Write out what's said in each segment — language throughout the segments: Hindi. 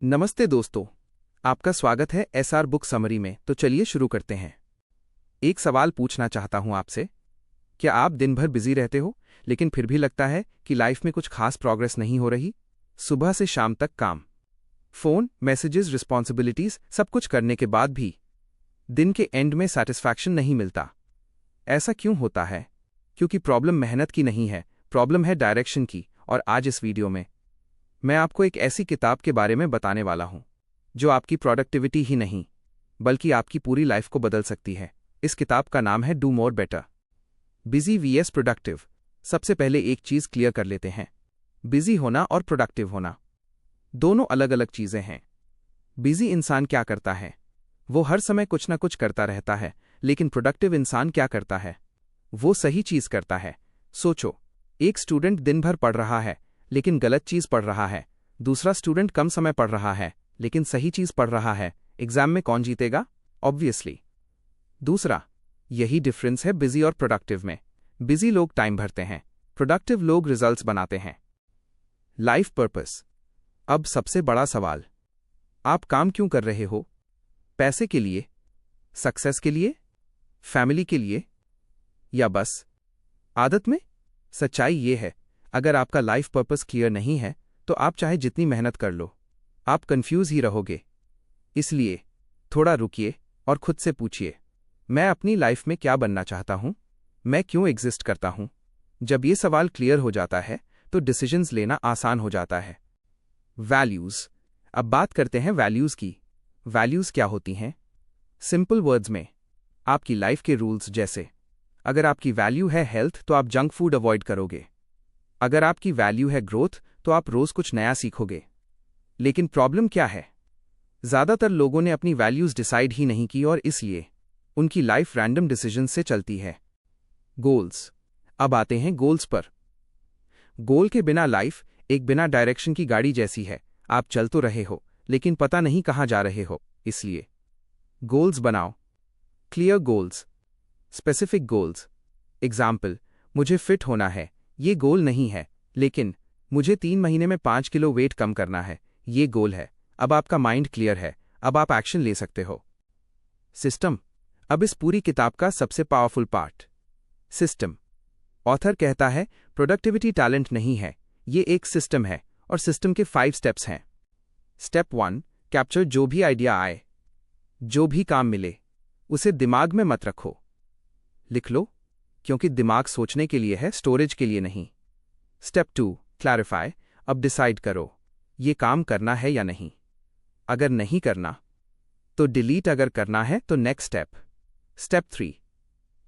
नमस्ते दोस्तों, आपका स्वागत है एसआर बुक समरी में। तो चलिए शुरू करते हैं। एक सवाल पूछना चाहता हूं आपसे। क्या आप दिन भर बिजी रहते हो लेकिन फिर भी लगता है कि लाइफ में कुछ खास प्रोग्रेस नहीं हो रही? सुबह से शाम तक काम, फोन, मैसेजेस, रिस्पॉन्सिबिलिटीज, सब कुछ करने के बाद भी दिन के एंड में सैटिस्फैक्शन नहीं मिलता। ऐसा क्यों होता है? क्योंकि प्रॉब्लम मेहनत की नहीं है, प्रॉब्लम है डायरेक्शन की। और आज इस वीडियो में मैं आपको एक ऐसी किताब के बारे में बताने वाला हूं जो आपकी प्रोडक्टिविटी ही नहीं बल्कि आपकी पूरी लाइफ को बदल सकती है। इस किताब का नाम है do more better, busy VS productive. सबसे पहले एक चीज क्लियर कर लेते हैं, बिजी होना और प्रोडक्टिव होना दोनों अलग अलग चीजें हैं। बिजी इंसान क्या करता है? वो हर समय कुछ ना कुछ करता रहता है। लेकिन प्रोडक्टिव इंसान क्या करता है? वो सही चीज करता है। सोचो, एक स्टूडेंट दिन भर पढ़ रहा है लेकिन गलत चीज पढ़ रहा है। दूसरा स्टूडेंट कम समय पढ़ रहा है लेकिन सही चीज पढ़ रहा है। एग्जाम में कौन जीतेगा? ऑब्वियसली दूसरा। यही डिफरेंस है बिजी और प्रोडक्टिव में। बिजी लोग टाइम भरते हैं, प्रोडक्टिव लोग रिजल्ट्स बनाते हैं। Life purpose. अब सबसे बड़ा सवाल, आप काम क्यों कर रहे हो? पैसे के लिए, सक्सेस के लिए, फैमिली के लिए, या बस आदत में? सच्चाई ये है, अगर आपका लाइफ पर्पस क्लियर नहीं है तो आप चाहे जितनी मेहनत कर लो, आप कंफ्यूज ही रहोगे। इसलिए थोड़ा रुकिए और खुद से पूछिए, मैं अपनी लाइफ में क्या बनना चाहता हूं? मैं क्यों एग्जिस्ट करता हूं? जब ये सवाल क्लियर हो जाता है तो डिसीजंस लेना आसान हो जाता है। वैल्यूज। अब बात करते हैं वैल्यूज की। वैल्यूज क्या होती हैं? सिंपल वर्ड्स में, आपकी लाइफ के रूल्स। जैसे अगर आपकी वैल्यू है हेल्थ तो आप जंक फूड अवॉइड करोगे। अगर आपकी वैल्यू है ग्रोथ तो आप रोज कुछ नया सीखोगे। लेकिन प्रॉब्लम क्या है? ज्यादातर लोगों ने अपनी वैल्यूज डिसाइड ही नहीं की और इसलिए उनकी लाइफ रैंडम डिसीजन से चलती है। गोल्स। अब आते हैं गोल्स पर। गोल के बिना लाइफ एक बिना डायरेक्शन की गाड़ी जैसी है। आप चल तो रहे हो लेकिन पता नहीं कहां जा रहे हो। इसलिए गोल्स बनाओ। Clear goals, specific goals. Example, मुझे फिट होना है, ये गोल नहीं है। लेकिन मुझे 3 महीने में 5 किलो वेट कम करना है, ये गोल है। अब आपका माइंड क्लियर है, अब आप एक्शन ले सकते हो। सिस्टम। अब इस पूरी किताब का सबसे पावरफुल पार्ट, सिस्टम। ऑथर कहता है प्रोडक्टिविटी टैलेंट नहीं है, ये एक सिस्टम है और सिस्टम के 5 स्टेप्स हैं। Step 1, capture. जो भी आइडिया आए, जो भी काम मिले, उसे दिमाग में मत रखो, लिख लो, क्योंकि दिमाग सोचने के लिए है, स्टोरेज के लिए नहीं। Step 2, clarify. अब डिसाइड करो, ये काम करना है या नहीं। अगर नहीं करना तो डिलीट, अगर करना है तो नेक्स्ट स्टेप। Step 3,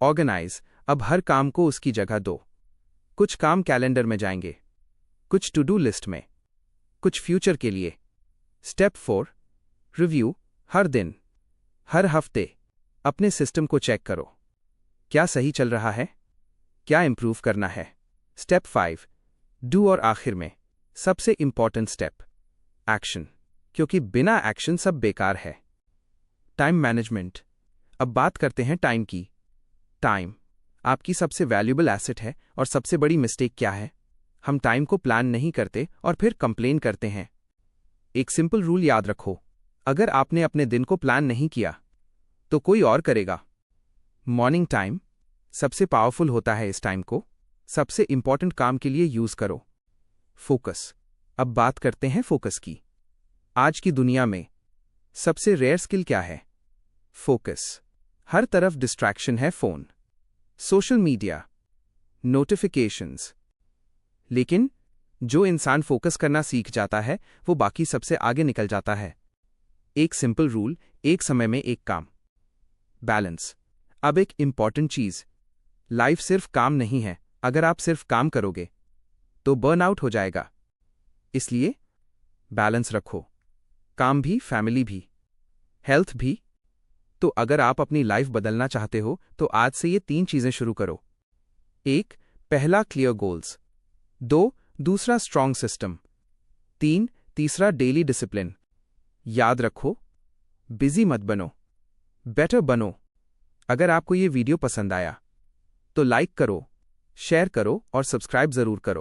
organise. अब हर काम को उसकी जगह दो। कुछ काम कैलेंडर में जाएंगे, कुछ टू डू लिस्ट में, कुछ फ्यूचर के लिए। Step 4, review. हर दिन, हर हफ्ते अपने सिस्टम को चेक करो, क्या सही चल रहा है, क्या इंप्रूव करना है। Step 5, do. और आखिर में सबसे इंपॉर्टेंट स्टेप, एक्शन, क्योंकि बिना एक्शन सब बेकार है। Time management. अब बात करते हैं टाइम की। टाइम आपकी सबसे वैल्यूएबल एसेट है और सबसे बड़ी मिस्टेक क्या है? हम टाइम को प्लान नहीं करते और फिर कंप्लेन करते हैं। एक सिंपल रूल याद रखो, अगर आपने अपने दिन को प्लान नहीं किया तो कोई और करेगा। मॉर्निंग टाइम सबसे पावरफुल होता है। इस टाइम को सबसे इंपॉर्टेंट काम के लिए यूज करो। फोकस। अब बात करते हैं फोकस की। आज की दुनिया में सबसे रेयर स्किल क्या है? फोकस। हर तरफ डिस्ट्रैक्शन है, फोन, सोशल मीडिया, नोटिफिकेशंस। लेकिन जो इंसान फोकस करना सीख जाता है वो बाकी सबसे आगे निकल जाता है। एक सिंपल रूल, एक समय में एक काम। बैलेंस। अब एक इंपॉर्टेंट चीज, लाइफ सिर्फ काम नहीं है। अगर आप सिर्फ काम करोगे तो बर्नआउट हो जाएगा। इसलिए बैलेंस रखो, काम भी, फैमिली भी, हेल्थ भी। तो अगर आप अपनी लाइफ बदलना चाहते हो तो आज से ये 3 चीजें शुरू करो। 1, पहला क्लियर गोल्स। 2, दूसरा स्ट्रॉन्ग सिस्टम। 3, तीसरा डेली डिसिप्लिन। याद रखो, बिजी मत बनो, बेटर बनो। अगर आपको ये वीडियो पसंद आया तो लाइक करो, शेयर करो और सब्सक्राइब जरूर करो।